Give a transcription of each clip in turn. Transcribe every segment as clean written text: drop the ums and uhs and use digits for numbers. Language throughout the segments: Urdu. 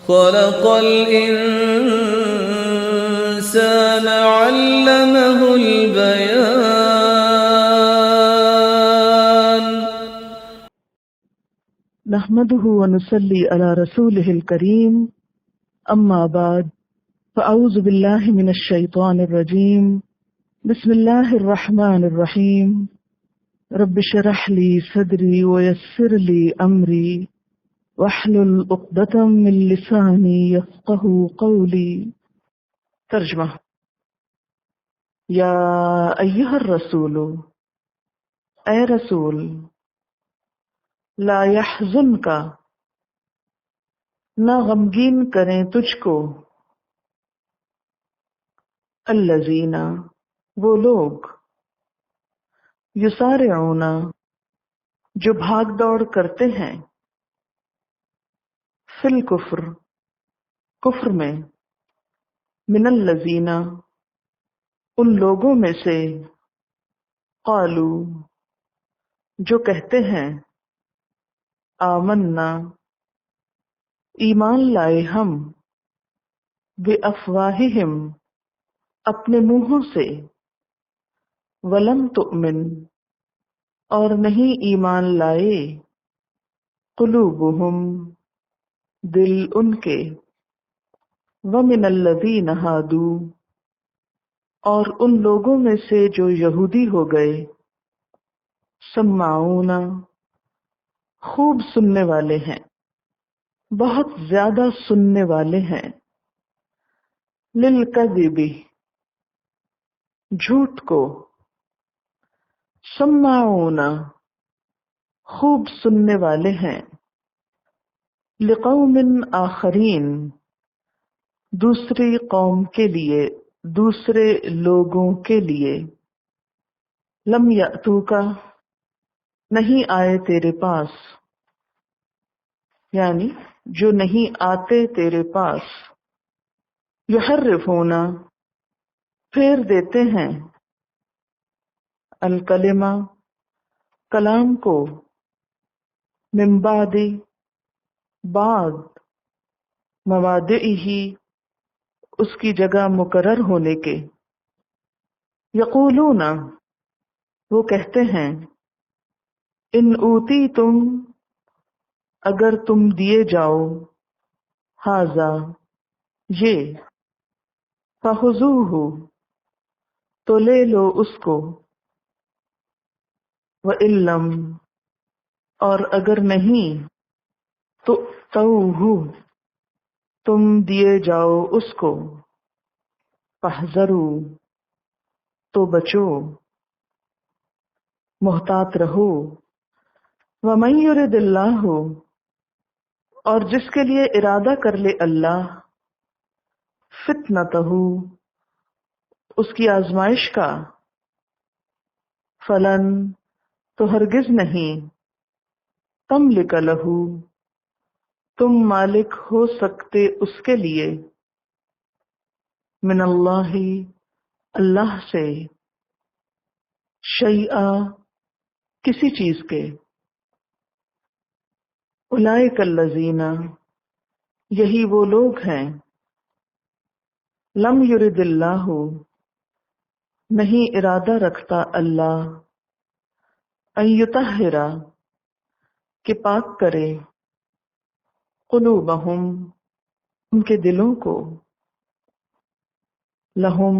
خلق الإنسان علمه البيان. نحمده ونصلي على رسوله الكريم، أما بعد، فأعوذ بالله من الشيطان الرجيم. بسم الله الرحمن الرحيم. رب اشرح لي صدري ويسر لي أمري واحلل عقدة من لساني يفقهوا قولي. ترجمہ: یا ایہا الرسول، اے رسول، لا یحزنک، نہ غمگین کریں تجھ کو، الذین، وہ لوگ، یسارعون، جو بھاگ دوڑ کرتے ہیں، فی الکفر، کفر میں، من الذین، ان لوگوں میں سے، قالو، جو کہتے ہیں، آمنا، ایمان لائے ہم، بافواہہم، اپنے منہوں سے، ولم تؤمن، اور نہیں ایمان لائے، قلوبہم، دل ان کے، ومن الذین ہادوا، اور ان لوگوں میں سے جو یہودی ہو گئے، سماعون، خوب سننے والے ہیں، بہت زیادہ سننے والے ہیں، للکذب، جھوٹ کو، سماعون، خوب سننے والے ہیں، لقوم آخرین، دوسری قوم کے لیے، دوسرے لوگوں کے لیے، لم یأتوک، نہیں آئے تیرے پاس، یعنی جو نہیں آتے تیرے پاس، یحرفون، پھیر دیتے ہیں، الکلمہ، کلام کو، من بعد، بعد، مواضعہ، اس کی جگہ مقرر ہونے کے، یقولون، وہ کہتے ہیں، ان اوتیتم، اگر تم دیے جاؤ، ھذا، یہ، فخذوہ، تو لے لو اس کو، وَإِن لَّمْ، اور اگر نہیں، تؤتوہ، تم دیے جاؤ اس کو، فاحذروا، تو بچو، محتاط رہو، وَمَن يُرِدِ اللَّهُ، اور جس کے لیے ارادہ کر لے اللہ، فتنتہ، اس کی آزمائش کا، فلن، تو ہرگز نہیں، تملک لہ، تم مالک ہو سکتے اس کے لیے، من اللہ، اللہ سے، شیئا، کسی چیز کے، اولئک الذین، یہی وہ لوگ ہیں، لم یرد اللہ، نہیں ارادہ رکھتا اللہ، ان یطہر، کہ پاک کرے، قلوبہم، ان کے دلوں کو، لہم،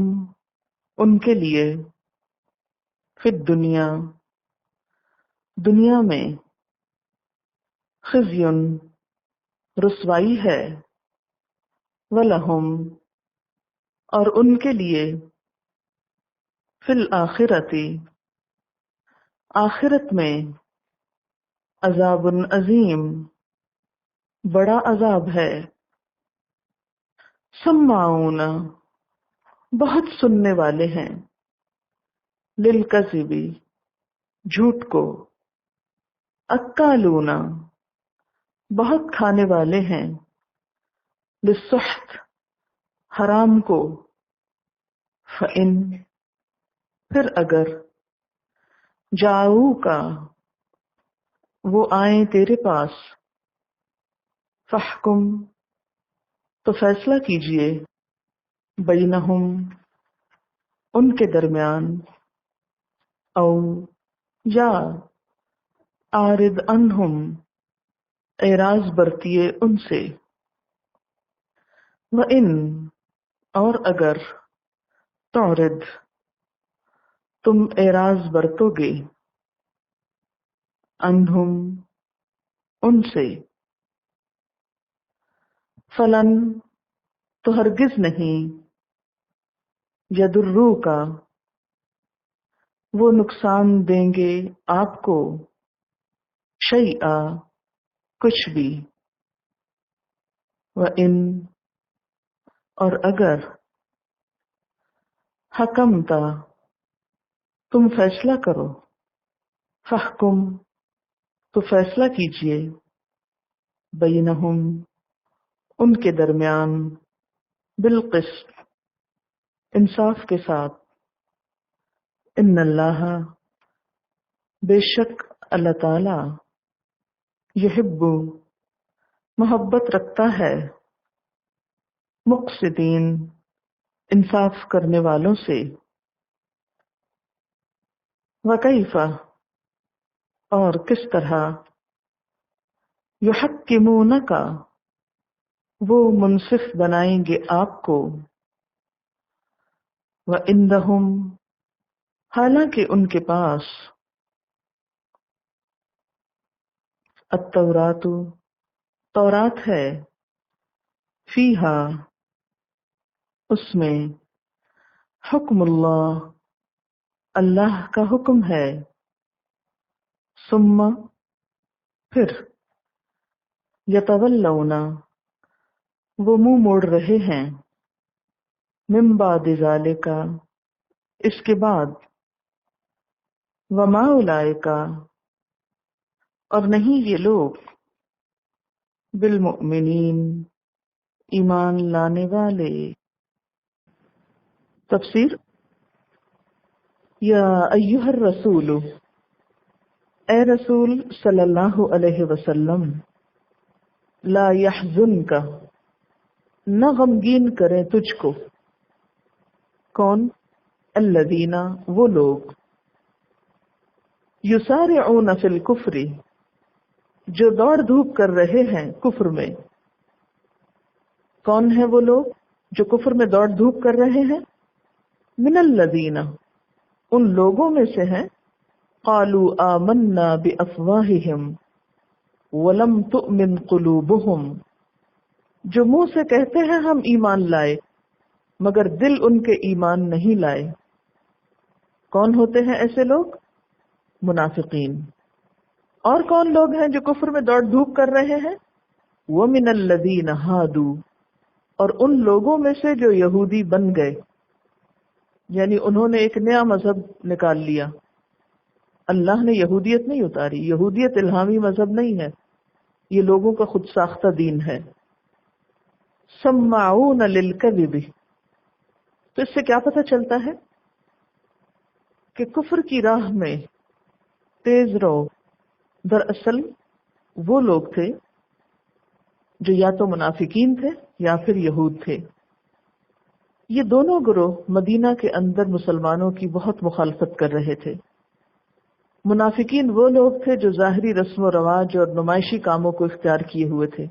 ان کے لیے، فی الدنیا، دنیا میں، خزی، رسوائی ہے، ولہم، اور ان کے لیے، فی الآخرۃ، آخرت میں، عذاب عظیم، بڑا عذاب ہے، سماعون، بہت سننے والے ہیں، للکذب، جھوٹ کو، اکالون، بہت کھانے والے ہیں، للسحت، حرام کو، فإن، پھر اگر، جاؤ کا، وہ آئیں تیرے پاس، فاحکم، تو فیصلہ کیجئے بینہم ان کے درمیان، او یا آرد عنہم اعراض برتیے ان سے، وَإِن اور اگر تعرض تم اعراض برتو گے، عنہم ان سے، فلن تو ہرگز نہیں، یدرو کا وہ نقصان دیں گے آپ کو، شیئا کچھ بھی، وَإِن اور اگر حکمتا تم فیصلہ کرو، فحکم تو فیصلہ کیجئے، بینہم ان کے درمیان، بالقسط انصاف کے ساتھ، ان اللہ بے شک اللہ تعالی، یحب محبت رکھتا ہے، مقسطین انصاف کرنے والوں سے، وکیف اور کس طرح، یحکمونک وہ منصف بنائیں گے آپ کو، وعندہم حالانکہ ان کے پاس، التورات تورات ہے، فیہا اس میں، حکم اللہ اللہ کا حکم ہے، ثم پھر، یتولون وہ منہ موڑ رہے ہیں، من بعد ذالک اس کے بعد، وما اولئک اور نہیں یہ لوگ، بالمؤمنین ایمان لانے والے۔ تفسیر، یا ایھا الرسول اے رسول صلی اللہ علیہ وسلم، لا یحزنک نہ غمگین کریں تجھ کو، کون؟ الذین وہ لوگ، یسارعون فی الکفر جو دوڑ دھوپ کر رہے ہیں کفر میں۔ کون ہیں وہ لوگ جو کفر میں دوڑ دھوپ کر رہے ہیں؟ من الذین ان لوگوں میں سے ہیں، قالوا آمنا بافواہہم ولم تؤمن قلوبہم جو منہ سے کہتے ہیں ہم ایمان لائے مگر دل ان کے ایمان نہیں لائے۔ کون ہوتے ہیں ایسے لوگ؟ منافقین۔ اور کون لوگ ہیں جو کفر میں دوڑ دھوپ کر رہے ہیں؟ وَمِنَ الَّذِينَ هَادُوا اور ان لوگوں میں سے جو یہودی بن گئے، یعنی انہوں نے ایک نیا مذہب نکال لیا۔ اللہ نے یہودیت نہیں اتاری، یہودیت الہامی مذہب نہیں ہے، یہ لوگوں کا خود ساختہ دین ہے۔ سماعون للکذب تو اس سے کیا پتہ چلتا ہے کہ کفر کی راہ میں تیز رہو دراصل وہ لوگ تھے جو یا تو منافقین تھے یا پھر یہود تھے۔ یہ دونوں گروہ مدینہ کے اندر مسلمانوں کی بہت مخالفت کر رہے تھے۔ منافقین وہ لوگ تھے جو ظاہری رسم و رواج اور نمائشی کاموں کو اختیار کیے ہوئے تھے،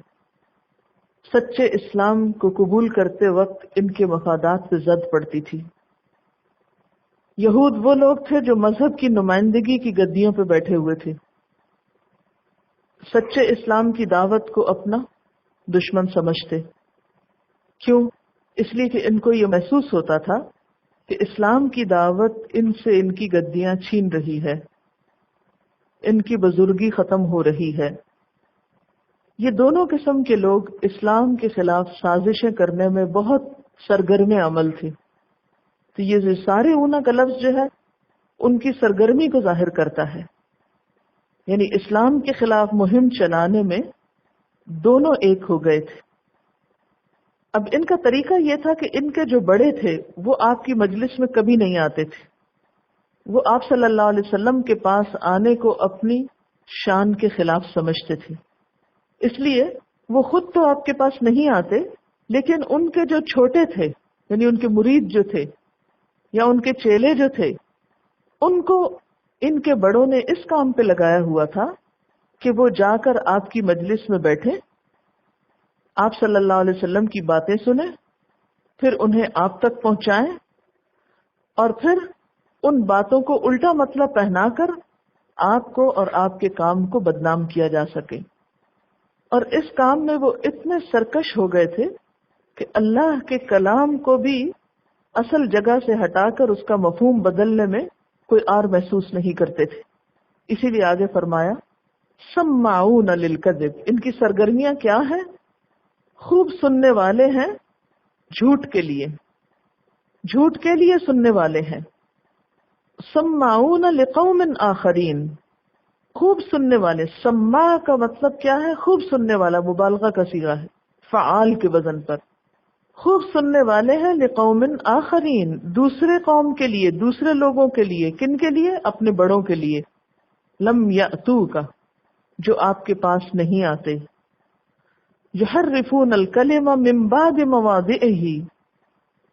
سچے اسلام کو قبول کرتے وقت ان کے مفادات پہ زد پڑتی تھی۔ یہود وہ لوگ تھے جو مذہب کی نمائندگی کی گدیوں پہ بیٹھے ہوئے تھے، سچے اسلام کی دعوت کو اپنا دشمن سمجھتے۔ کیوں؟ اس لیے کہ ان کو یہ محسوس ہوتا تھا کہ اسلام کی دعوت ان سے ان کی گدیاں چھین رہی ہے، ان کی بزرگی ختم ہو رہی ہے۔ یہ دونوں قسم کے لوگ اسلام کے خلاف سازشیں کرنے میں بہت سرگرم عمل تھے۔ تو یہ سارے اونا کا لفظ جو ہے ان کی سرگرمی کو ظاہر کرتا ہے، یعنی اسلام کے خلاف مہم چلانے میں دونوں ایک ہو گئے تھے۔ اب ان کا طریقہ یہ تھا کہ ان کے جو بڑے تھے وہ آپ کی مجلس میں کبھی نہیں آتے تھے، وہ آپ صلی اللہ علیہ وسلم کے پاس آنے کو اپنی شان کے خلاف سمجھتے تھے، اس لیے وہ خود تو آپ کے پاس نہیں آتے لیکن ان کے جو چھوٹے تھے یعنی ان کے مرید جو تھے یا ان کے چیلے جو تھے ان کو ان کے بڑوں نے اس کام پہ لگایا ہوا تھا کہ وہ جا کر آپ کی مجلس میں بیٹھے، آپ صلی اللہ علیہ وسلم کی باتیں سنیں، پھر انہیں آپ تک پہنچائیں اور پھر ان باتوں کو الٹا مطلب پہنا کر آپ کو اور آپ کے کام کو بدنام کیا جا سکے۔ اور اس کام میں وہ اتنے سرکش ہو گئے تھے کہ اللہ کے کلام کو بھی اصل جگہ سے ہٹا کر اس کا مفہوم بدلنے میں کوئی اور محسوس نہیں کرتے تھے۔ اسی لیے آگے فرمایا سماعون للکذب، ان کی سرگرمیاں کیا ہیں؟ خوب سننے والے ہیں جھوٹ کے لیے، جھوٹ کے لیے سننے والے ہیں۔ سماعون لقوم آخرین، خوب سننے والے، سماع کا مطلب کیا ہے؟ خوب سننے والا، مبالغہ کا صیغہ ہے فعال کے وزن پر۔ خوب سننے والے ہیں لقوم آخرین، دوسرے قوم کے لیے، دوسرے لوگوں کے لیے۔ کن کے لیے؟ اپنے بڑوں کے لیے۔ لم یأتوک، جو آپ کے پاس نہیں آتے۔ یحرفون الکلم من بعد مواضعہ،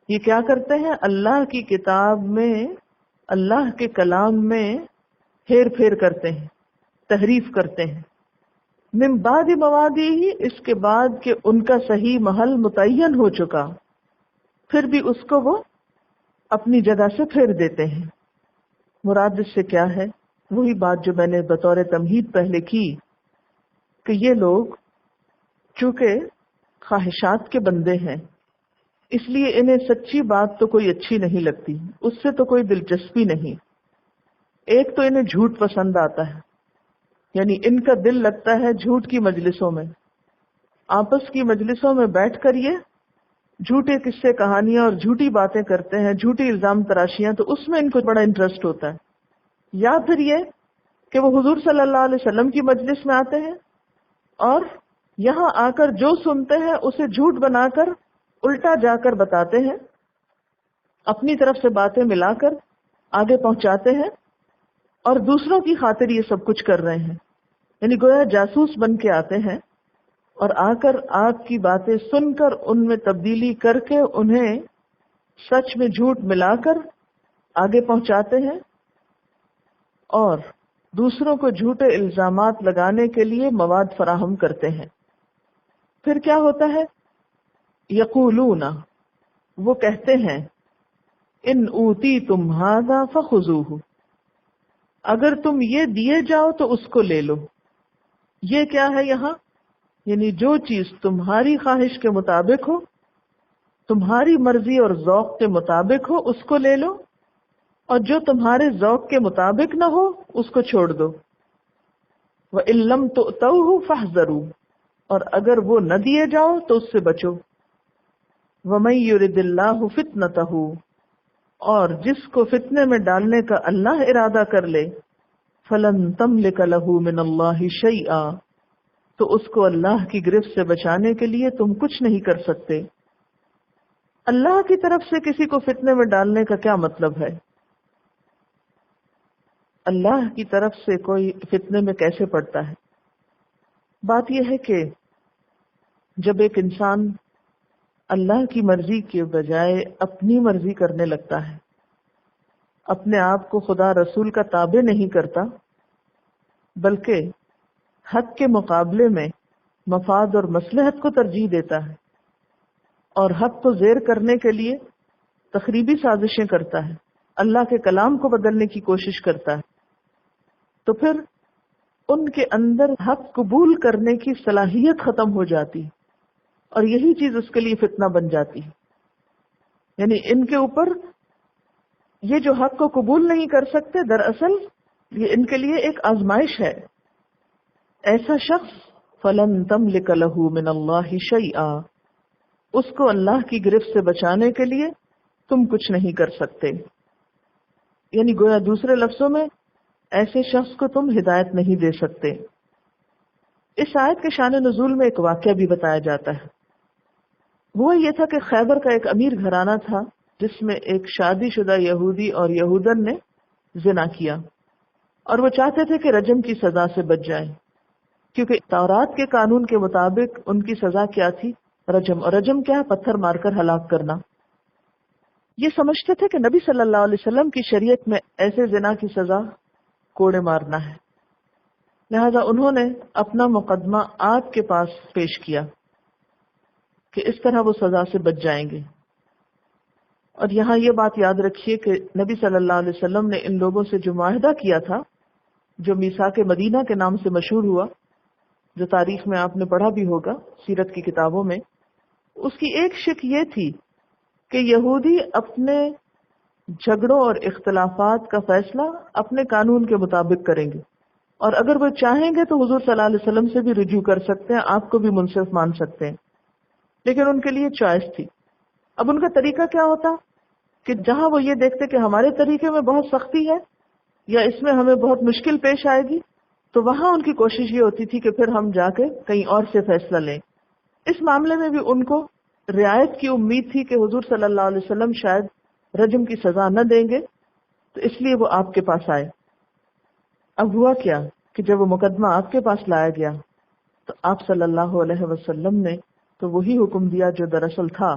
یہ کیا کرتے ہیں؟ اللہ کی کتاب میں، اللہ کے کلام میں ہیر پھیر کرتے ہیں، تحریف کرتے ہیں۔ من بعد مواضعہ، اس کے بعد کہ ان کا صحیح محل متعین ہو چکا، پھر بھی اس کو وہ اپنی جگہ سے پھیر دیتے ہیں۔ مراد اس سے کیا ہے؟ وہی بات جو میں نے بطور تمہید پہلے کی کہ یہ لوگ چونکہ خواہشات کے بندے ہیں، اس لیے انہیں سچی بات تو کوئی اچھی نہیں لگتی، اس سے تو کوئی دلچسپی نہیں۔ ایک تو انہیں جھوٹ پسند آتا ہے، یعنی ان کا دل لگتا ہے جھوٹ کی مجلسوں میں، آپس کی مجلسوں میں بیٹھ کر یہ جھوٹے قصے کہانیاں اور جھوٹی باتیں کرتے ہیں، جھوٹی الزام تراشیاں، تو اس میں ان کو بڑا انٹرسٹ ہوتا ہے۔ یا پھر یہ کہ وہ حضور صلی اللہ علیہ وسلم کی مجلس میں آتے ہیں اور یہاں آ کر جو سنتے ہیں اسے جھوٹ بنا کر الٹا جا کر بتاتے ہیں، اپنی طرف سے باتیں ملا کر آگے پہنچاتے ہیں، اور دوسروں کی خاطر یہ سب کچھ کر رہے ہیں، یعنی گویا جاسوس بن کے آتے ہیں اور آ کر آپ کی باتیں سن کر ان میں تبدیلی کر کے انہیں سچ میں جھوٹ ملا کر آگے پہنچاتے ہیں اور دوسروں کو جھوٹے الزامات لگانے کے لیے مواد فراہم کرتے ہیں۔ پھر کیا ہوتا ہے؟ یقولون، وہ کہتے ہیں، ان اوتیتم ھذا فخذوہ، اگر تم یہ دیے جاؤ تو اس کو لے لو۔ یہ کیا ہے یہاں؟ یعنی جو چیز تمہاری خواہش کے مطابق ہو، تمہاری مرضی اور ذوق کے مطابق ہو، اس کو لے لو، اور جو تمہارے ذوق کے مطابق نہ ہو اس کو چھوڑ دو۔ وَإِن لَّمْ تُؤْتَوْهُ فَاحْذَرُوا، اور اگر وہ نہ دیے جاؤ تو اس سے بچو۔ وَمَن يُرِدِ اللَّهُ فِتْنَتَهُ، اور جس کو فتنے میں ڈالنے کا اللہ ارادہ کر لے، فَلَن تَمْلِكَ لَهُ مِنَ اللَّهِ شَيْئًا، تو اس کو اللہ کی گرفت سے بچانے کے لیے تم کچھ نہیں کر سکتے۔ اللہ کی طرف سے کسی کو فتنے میں ڈالنے کا کیا مطلب ہے؟ اللہ کی طرف سے کوئی فتنے میں کیسے پڑتا ہے؟ بات یہ ہے کہ جب ایک انسان اللہ کی مرضی کے بجائے اپنی مرضی کرنے لگتا ہے، اپنے آپ کو خدا رسول کا تابع نہیں کرتا، بلکہ حق کے مقابلے میں مفاد اور مصلحت کو ترجیح دیتا ہے اور حق کو زیر کرنے کے لیے تخریبی سازشیں کرتا ہے، اللہ کے کلام کو بدلنے کی کوشش کرتا ہے، تو پھر ان کے اندر حق قبول کرنے کی صلاحیت ختم ہو جاتی اور یہی چیز اس کے لیے فتنہ بن جاتی۔ یعنی ان کے اوپر یہ جو حق کو قبول نہیں کر سکتے، دراصل یہ ان کے لیے ایک آزمائش ہے۔ ایسا شخص فَلَن تَمْلِكَ لَهُ مِنَ اللَّهِ شَيْئًا، اس کو اللہ کی گرفت سے بچانے کے لیے تم کچھ نہیں کر سکتے۔ یعنی گویا دوسرے لفظوں میں ایسے شخص کو تم ہدایت نہیں دے سکتے۔ اس آیت کے شان نزول میں ایک واقعہ بھی بتایا جاتا ہے۔ وہ یہ تھا کہ خیبر کا ایک امیر گھرانہ تھا جس میں ایک شادی شدہ یہودی اور یہودن نے زنا کیا، اور وہ چاہتے تھے کہ رجم کی سزا سے بچ جائیں، کیونکہ تورات کے قانون کے مطابق ان کی سزا کیا تھی؟ رجم، اور رجم کیا ہے؟ پتھر مار کر ہلاک کرنا. یہ سمجھتے تھے کہ نبی صلی اللہ علیہ وسلم کی شریعت میں ایسے زنا کی سزا کوڑے مارنا ہے، لہذا انہوں نے اپنا مقدمہ آپ کے پاس پیش کیا کہ اس طرح وہ سزا سے بچ جائیں گے. اور یہاں یہ بات یاد رکھیے کہ نبی صلی اللہ علیہ وسلم نے ان لوگوں سے جو معاہدہ کیا تھا، جو میثاق مدینہ کے نام سے مشہور ہوا، جو تاریخ میں آپ نے پڑھا بھی ہوگا سیرت کی کتابوں میں، اس کی ایک شک یہ تھی کہ یہودی اپنے جھگڑوں اور اختلافات کا فیصلہ اپنے قانون کے مطابق کریں گے، اور اگر وہ چاہیں گے تو حضور صلی اللہ علیہ وسلم سے بھی رجوع کر سکتے ہیں، آپ کو بھی منصف مان سکتے ہیں. لیکن ان کے لیے چوائس تھی. اب ان کا طریقہ کیا ہوتا کہ جہاں وہ یہ دیکھتے کہ ہمارے طریقے میں بہت سختی ہے یا اس میں ہمیں بہت مشکل پیش آئے گی، تو وہاں ان کی کوشش یہ ہوتی تھی کہ پھر ہم جا کے کہیں اور سے فیصلہ لیں. اس معاملے میں بھی ان کو رعایت کی امید تھی کہ حضور صلی اللہ علیہ وسلم شاید رجم کی سزا نہ دیں گے، تو اس لیے وہ آپ کے پاس آئے. اب ہوا کیا کہ جب وہ مقدمہ آپ کے پاس لایا گیا تو آپ صلی اللہ علیہ وسلم نے تو وہی حکم دیا جو دراصل تھا،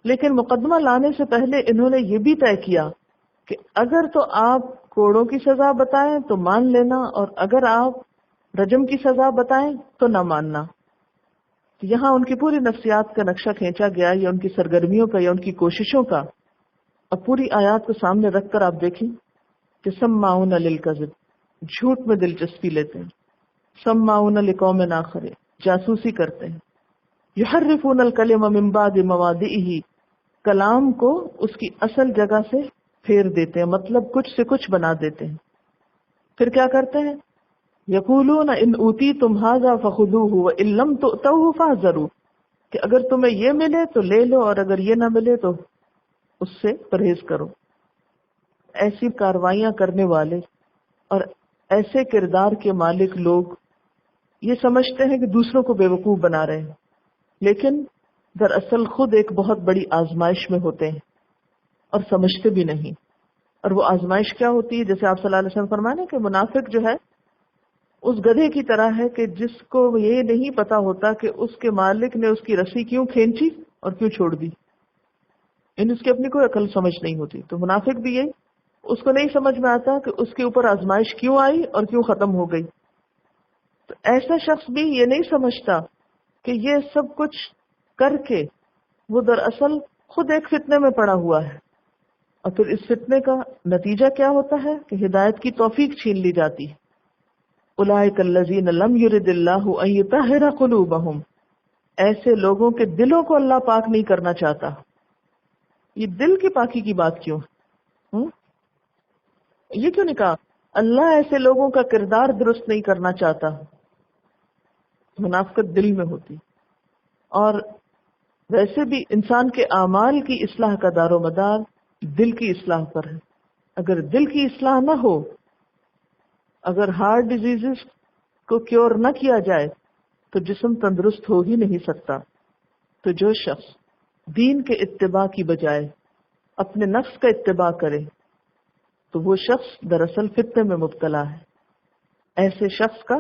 لیکن مقدمہ لانے سے پہلے انہوں نے یہ بھی طے کیا کہ اگر تو آپ کوڑوں کی سزا بتائیں تو مان لینا، اور اگر آپ رجم کی سزا بتائیں تو نہ ماننا. یہاں ان کی پوری نفسیات کا نقشہ کھینچا گیا، یا ان کی سرگرمیوں کا یا ان کی کوششوں کا. اب پوری آیات کو سامنے رکھ کر آپ دیکھیں کہ سماعون للکذب، جھوٹ میں دلچسپی لیتے ہیں، سماعون لقوم آخر، جاسوسی کرتے ہیں، یحرفون الکلم من بعد مواضعہ، کلام کو اس کی اصل جگہ سے پھیر دیتے ہیں، مطلب کچھ سے کچھ بنا دیتے ہیں. پھر کیا کرتے ہیں؟ یقولون ان اوتیتم ھذا فخذوہ وان لم تؤتوہ فاحذروا، کہ اگر تمہیں یہ ملے تو لے لو، اور اگر یہ نہ ملے تو اس سے پرہیز کرو. ایسی کاروائیاں کرنے والے اور ایسے کردار کے مالک لوگ یہ سمجھتے ہیں کہ دوسروں کو بے وقوف بنا رہے ہیں، لیکن دراصل خود ایک بہت بڑی آزمائش میں ہوتے ہیں اور سمجھتے بھی نہیں. اور وہ آزمائش کیا ہوتی ہے؟ جیسے آپ صلی اللہ علیہ وسلم فرمانے کہ منافق جو ہے اس گدھے کی طرح ہے کہ جس کو یہ نہیں پتا ہوتا کہ اس کے مالک نے اس کی رسی کیوں کھینچی اور کیوں چھوڑ دی، یعنی اس کی اپنی کوئی عقل سمجھ نہیں ہوتی. تو منافق بھی یہی، اس کو نہیں سمجھ میں آتا کہ اس کے اوپر آزمائش کیوں آئی اور کیوں ختم ہو گئی. تو ایسا شخص بھی یہ نہیں سمجھتا کہ یہ سب کچھ کر کے وہ دراصل خود ایک فتنے میں پڑا ہوا ہے، اور پھر اس فتنے کا نتیجہ کیا ہوتا ہے کہ ہدایت کی توفیق چھین لی جاتی ہے. اولئک الذین لم یرد اللہ ان یطہر قلوبہم، ایسے لوگوں کے دلوں کو اللہ پاک نہیں کرنا چاہتا. یہ دل کی پاکی کی بات کیوں ہے؟ یہ کیوں نہیں کہا اللہ ایسے لوگوں کا کردار درست نہیں کرنا چاہتا؟ منافقت دل میں ہوتی. اور ویسے بھی انسان کے اعمال کی اصلاح کا دار و مدار دل کی اصلاح پر ہے. اگر دل کی اصلاح نہ ہو، اگر ہارٹ ڈیزیزز کو کیور نہ کیا جائے تو جسم تندرست ہو ہی نہیں سکتا. تو جو شخص دین کے اتباع کی بجائے اپنے نفس کا اتباع کرے تو وہ شخص دراصل فتنے میں مبتلا ہے. ایسے شخص کا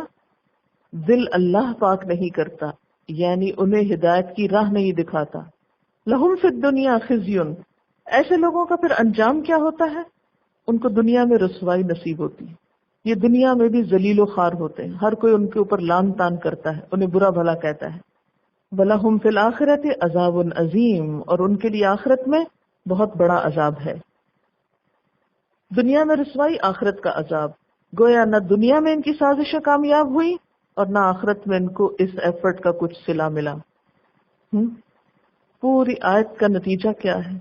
دل اللہ پاک نہیں کرتا، یعنی انہیں ہدایت کی راہ نہیں دکھاتا. لہم فی الدنیا خزی، ایسے لوگوں کا پھر انجام کیا ہوتا ہے؟ ان کو دنیا میں رسوائی نصیب ہوتی ہے. یہ دنیا میں بھی ذلیل و خوار ہوتے ہیں، ہر کوئی ان کے اوپر لان تان کرتا ہے، انہیں برا بھلا کہتا ہے. وَلَهُمْ فِي الْآخِرَةِ عَذَابٌ عَظِيمٌ، اور ان کے لیے آخرت میں بہت بڑا عذاب ہے. دنیا میں رسوائی، آخرت کا عذاب. گویا نہ دنیا میں ان کی سازشیں کامیاب ہوئی اور نہ آخرت میں ان کو اس ایفرٹ کا کچھ صلہ ملا. پوری آیت کا نتیجہ کیا ہے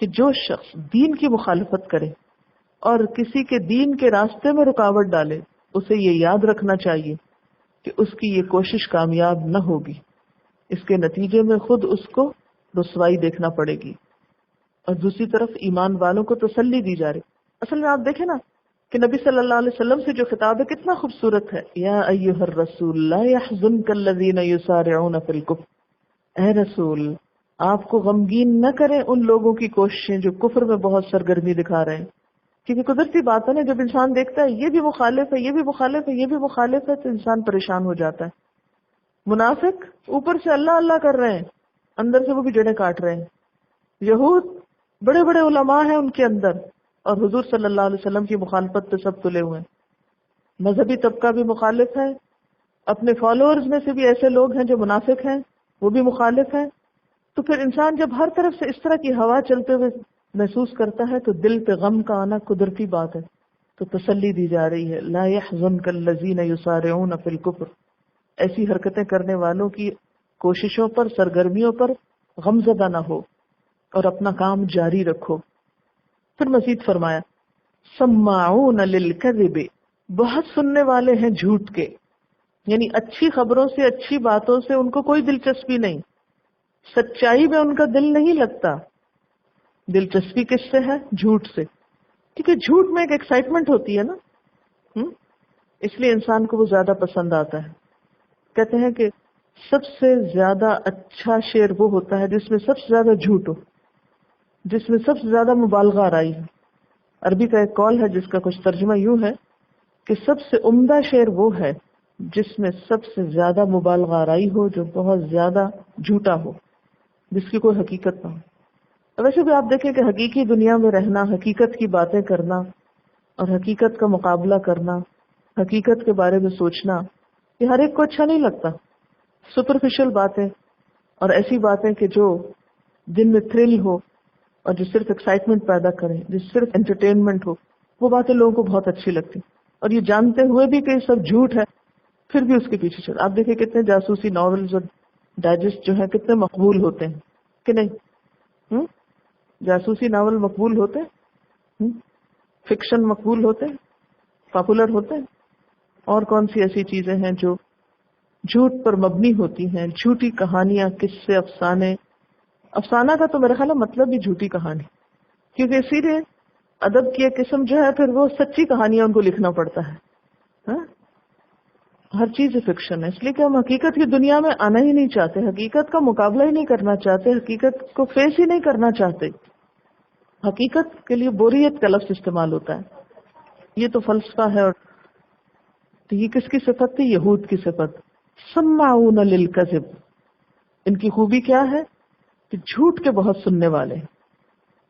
کہ جو شخص دین کی مخالفت کرے اور کسی کے دین کے راستے میں رکاوٹ ڈالے، اسے یہ یاد رکھنا چاہیے کہ اس کی یہ کوشش کامیاب نہ ہوگی. اس کے نتیجے میں خود اس کو رسوائی دیکھنا پڑے گی. اور دوسری طرف ایمان والوں کو تسلی دی جا رہی. اصل میں آپ دیکھیں نا کہ نبی صلی اللہ علیہ وسلم سے جو خطاب ہے کتنا خوبصورت ہے. یا ایھا الرسول لا يحزنک الذین یسارعون فی الکفر، اے رسول آپ کو غمگین نہ کریں ان لوگوں کی کوششیں جو کفر میں بہت سرگرمی دکھا رہے ہیں. کیونکہ قدرتی بات ہے نا، جب انسان دیکھتا ہے یہ بھی مخالف ہے، یہ بھی مخالف ہے، یہ بھی مخالف ہے، تو انسان پریشان ہو جاتا ہے. منافق اوپر سے اللہ اللہ کر رہے ہیں اندر سے وہ بھی جڑیں کاٹ رہے ہیں. یہود بڑے بڑے علماء ہیں ان کے اندر، اور حضور صلی اللہ علیہ وسلم کی مخالفت پہ سب تلے ہوئے ہیں. مذہبی طبقہ بھی مخالف ہے، اپنے فالوورز میں سے بھی ایسے لوگ ہیں جو منافق ہیں، وہ بھی مخالف ہیں. تو پھر انسان جب ہر طرف سے اس طرح کی ہوا چلتے ہوئے محسوس کرتا ہے تو دل پہ غم کا آنا قدرتی بات ہے. تو تسلی دی جا رہی ہے، لا يحزنك الذين يسارعون في الكفر. ایسی حرکتیں کرنے والوں کی کوششوں پر، سرگرمیوں پر غمزدہ نہ ہو اور اپنا کام جاری رکھو. پھر مزید فرمایا سماعون للکذب، بہت سننے والے ہیں جھوٹ کے، یعنی اچھی خبروں سے، اچھی باتوں سے ان کو کوئی دلچسپی نہیں، سچائی میں ان کا دل نہیں لگتا. دلچسپی کس سے ہے؟ جھوٹ سے. کیونکہ جھوٹ میں ایک ایکسائٹمنٹ ہوتی ہے نا، اس لیے انسان کو وہ زیادہ پسند آتا ہے. کہتے ہیں کہ سب سے زیادہ اچھا شعر وہ ہوتا ہے جس میں سب سے زیادہ جھوٹ ہو، جس میں سب سے زیادہ مبالغہ آرائی ہے. عربی کا ایک قول ہے جس کا کچھ ترجمہ یوں ہے کہ سب سے عمدہ شعر وہ ہے جس میں سب سے زیادہ مبالغہ آرائی ہو، جو بہت زیادہ جھوٹا ہو، جس کی کوئی حقیقت نہ ہو. ویسے بھی آپ دیکھیں کہ حقیقی دنیا میں رہنا، حقیقت کی باتیں کرنا اور حقیقت کا مقابلہ کرنا، حقیقت کے بارے میں سوچنا، یہ ہر ایک کو اچھا نہیں لگتا. سپرفیشل باتیں اور ایسی باتیں کہ جو جن میں تھرل ہو اور جو صرف ایکسائٹمنٹ پیدا کریں، جو صرف انٹرٹینمنٹ ہو، وہ باتیں لوگوں کو بہت اچھی لگتی. اور یہ جانتے ہوئے بھی کہ یہ سب جھوٹ ہے، پھر بھی اس کے پیچھے چل. آپ دیکھیں کتنے جاسوسی ناولز اور ڈائجسٹ جو ہیں کتنے مقبول ہوتے ہیں کہ نہیں؟ جاسوسی ناول مقبول ہوتے ہیں، فکشن مقبول ہوتے ہیں، پاپولر ہوتے ہیں. اور کون سی ایسی چیزیں ہیں جو جھوٹ پر مبنی ہوتی ہیں؟ جھوٹی کہانیاں، قصے، افسانے. افسانہ کا تو میرا خیال ہے مطلب ہی جھوٹی کہانی، کیونکہ اسی لیے ادب کی ایک قسم جو ہے پھر وہ سچی کہانیاں ان کو لکھنا پڑتا ہے. ہر چیز فکشن ہے، اس لیے کہ ہم حقیقت کی دنیا میں آنا ہی نہیں چاہتے، حقیقت کا مقابلہ ہی نہیں کرنا چاہتے، حقیقت کو فیس ہی نہیں کرنا چاہتے. حقیقت کے لیے بوریت کا لفظ استعمال ہوتا ہے. یہ تو فلسفہ ہے. اور تو یہ کس کی صفت تھی؟ یہود کی صفت. سماعون للکذب، ان کی خوبی کیا ہے کہ جھوٹ کے بہت سننے والے ہیں.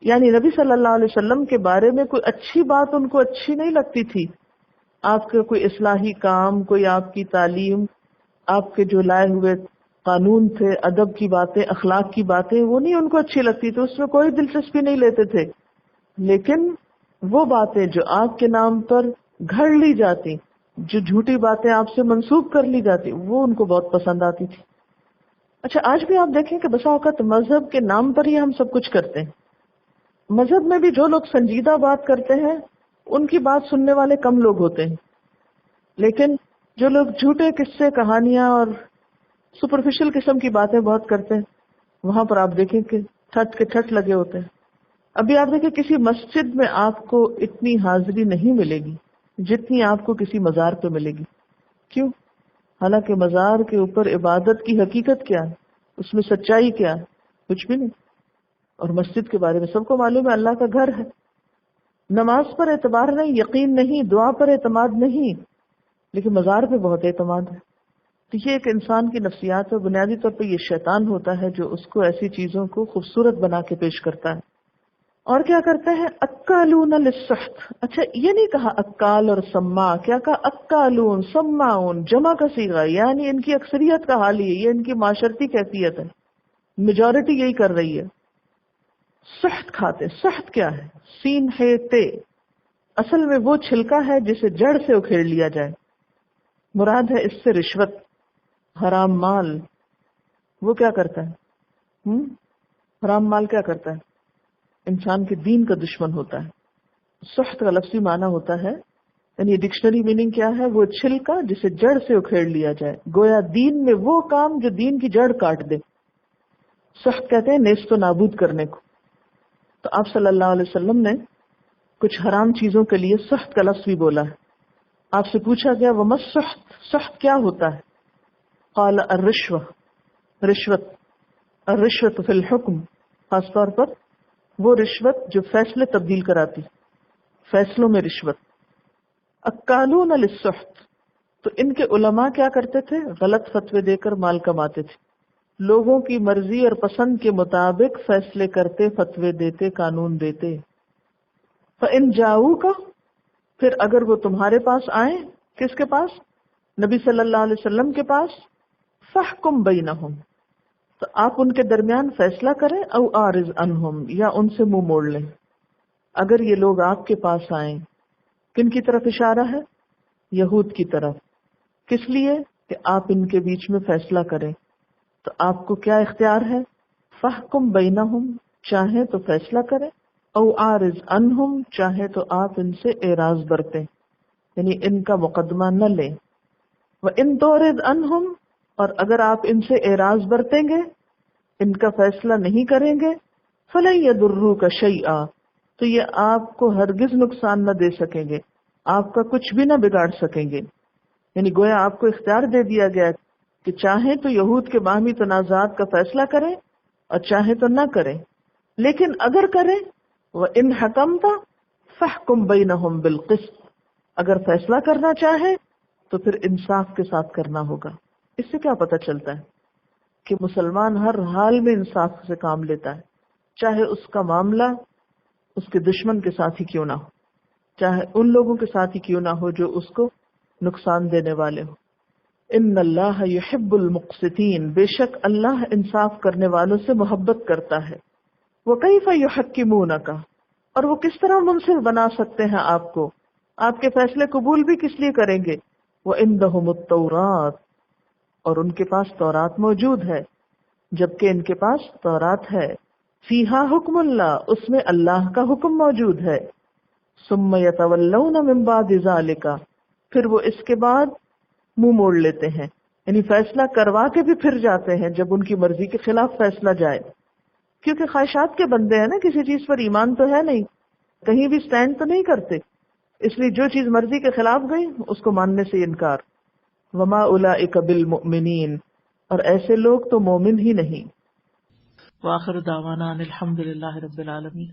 یعنی نبی صلی اللہ علیہ وسلم کے بارے میں کوئی اچھی بات ان کو اچھی نہیں لگتی تھی. آپ کے کوئی اصلاحی کام، کوئی آپ کی تعلیم، آپ کے جو لائے ہوئے قانون تھے، ادب کی باتیں، اخلاق کی باتیں، وہ نہیں ان کو اچھی لگتی تھی، اس میں کوئی دلچسپی نہیں لیتے تھے. لیکن وہ باتیں جو آپ کے نام پر گھڑ لی جاتی، جو جھوٹی باتیں آپ سے منسوب کر لی جاتی، وہ ان کو بہت پسند آتی تھی. اچھا آج بھی آپ دیکھیں کہ بسا اوقات مذہب کے نام پر ہی ہم سب کچھ کرتے ہیں. مذہب میں بھی جو لوگ سنجیدہ بات کرتے ہیں ان کی بات سننے والے کم لوگ ہوتے ہیں، لیکن جو لوگ جھوٹے قصے، کہانیاں اور سپرفیشل قسم کی باتیں بہت کرتے ہیں، وہاں پر آپ دیکھیں کہ ٹھٹ کے ٹھٹ لگے ہوتے ہیں. ابھی آپ دیکھیں کسی مسجد میں آپ کو اتنی حاضری نہیں ملے گی جتنی آپ کو کسی مزار پہ ملے گی. کیوں؟ حالانکہ مزار کے اوپر عبادت کی حقیقت کیا ہے، اس میں سچائی کیا ہے؟ کچھ بھی نہیں. اور مسجد کے بارے میں سب کو معلوم ہے اللہ کا گھر ہے. نماز پر اعتبار نہیں، یقین نہیں، دعا پر اعتماد نہیں، لیکن مزار پہ بہت اعتماد ہے. تو یہ ایک انسان کی نفسیات ہے. بنیادی طور پہ یہ شیطان ہوتا ہے جو اس کو ایسی چیزوں کو خوبصورت بنا کے پیش کرتا ہے. اور کیا کرتے ہیں؟ اکالون للسحت. اچھا یہ نہیں کہا اکال اور سما، کیا کہا؟ اکالون، سماؤن، جمع کا صیغہ، یعنی ان کی اکثریت کا حال یہ ان کی معاشرتی کیفیت ہے، میجورٹی یہی کر رہی ہے. سحت کھاتے. سحت کیا ہے؟ سین ہے تے، اصل میں وہ چھلکا ہے جسے جڑ سے اکھیڑ لیا جائے. مراد ہے اس سے رشوت، حرام مال. وہ کیا کرتا ہے؟ حرام مال کیا کرتا ہے؟ انسان کے دین کا دشمن ہوتا ہے. سحت کا لفظی معنی ہوتا ہے، یعنی ڈکشنری میننگ کیا ہے؟ وہ چھلکا جسے جڑ سے اکھیڑ لیا جائے، گویا دین میں وہ کام جو دین کی جڑ کاٹ دے. سحت کہتے ہیں نیست و نابود کرنے کو. تو آپ صلی اللہ علیہ وسلم نے کچھ حرام چیزوں کے لیے سحت کا لفظ بھی بولا ہے. آپ سے پوچھا گیا وہ سحت، سحت کیا ہوتا ہے؟ قال الرشوہ، رشوت. الرشوت فی الحکم، خاص طور پر وہ رشوت جو فیصلے تبدیل کراتی، فیصلوں میں رشوت. اکالون للسحت، تو ان کے علماء کیا کرتے تھے؟ غلط فتوے دے کر مال کماتے تھے. لوگوں کی مرضی اور پسند کے مطابق فیصلے کرتے، فتوے دیتے، قانون دیتے. فَإِن جَاءُوكَ، پھر اگر وہ تمہارے پاس آئیں، کس کے پاس؟ نبی صلی اللہ علیہ وسلم کے پاس. فَاحْكُم بَيْنَهُمْ، تو آپ ان کے درمیان فیصلہ کریں. او اعرض عنہم، یا ان سے منہ موڑ لیں. اگر یہ لوگ آپ کے پاس آئیں، کن کی طرف اشارہ ہے؟ یہود کی طرف. کس لیے؟ کہ آپ ان کے بیچ میں فیصلہ کریں. تو آپ کو کیا اختیار ہے؟ فَاحْكُم بَيْنَهُمْ، چاہیں تو فیصلہ کریں. او اعرض عنہم، چاہے تو آپ ان سے اعراض برتیں، یعنی ان کا مقدمہ نہ لیں. وَإِن تُعْرِضْ عنہم، اور اگر آپ ان سے اعراض برتیں گے، ان کا فیصلہ نہیں کریں گے، فَلَن يَضُرُّوكَ شَيْئًا، تو یہ آپ کو ہرگز نقصان نہ دے سکیں گے، آپ کا کچھ بھی نہ بگاڑ سکیں گے. یعنی گویا آپ کو اختیار دے دیا گیا کہ چاہیں تو یہود کے باہمی تنازعات کا فیصلہ کریں اور چاہیں تو نہ کریں. لیکن اگر کریں، وَإِنْ حَكَمْتَ فَاحْكُمْ بَيْنَهُمْ بِالْقِسْطِ، اگر فیصلہ کرنا چاہے تو پھر انصاف کے ساتھ کرنا ہوگا. اس سے کیا پتہ چلتا ہے؟ کہ مسلمان ہر حال میں انصاف سے کام لیتا ہے، چاہے اس کا معاملہ اس کے دشمن کے ساتھ ہی کیوں نہ ہو، چاہے ان لوگوں کے ساتھ ہی کیوں نہ ہو جو اس کو نقصان دینے والے ہو. ان اللہ یحب المقسطین، بے شک اللہ انصاف کرنے والوں سے محبت کرتا ہے. وکیف یحکمونک، اور وہ کس طرح منصف بنا سکتے ہیں آپ کو، آپ کے فیصلے قبول بھی کس لیے کریں گے. وعندہم التوراۃ، اور ان کے پاس تورات موجود ہے، جبکہ ان کے پاس تورات ہے. فیہا حکم اللہ، اس میں اللہ کا حکم موجود ہے. ثم یتولون من بعد ذالک، پھر وہ اس کے بعد منہ موڑ لیتے ہیں، یعنی فیصلہ کروا کے بھی پھر جاتے ہیں جب ان کی مرضی کے خلاف فیصلہ جائے. کیونکہ خواہشات کے بندے ہیں نا، کسی چیز پر ایمان تو ہے نہیں، کہیں بھی سٹینڈ تو نہیں کرتے، اس لیے جو چیز مرضی کے خلاف گئی اس کو ماننے سے انکار. وما اولئک بالمؤمنین، اور ایسے لوگ تو مومن ہی نہیں. وآخر دعوانا ان الحمد للہ رب العالمین.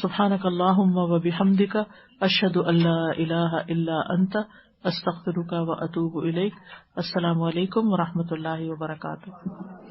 سبحانک اللہم وبحمدک، اشہد ان لا الہ الا انت، استغفرک واتوب الیک. السلام علیکم ورحمۃ اللہ وبرکاتہ.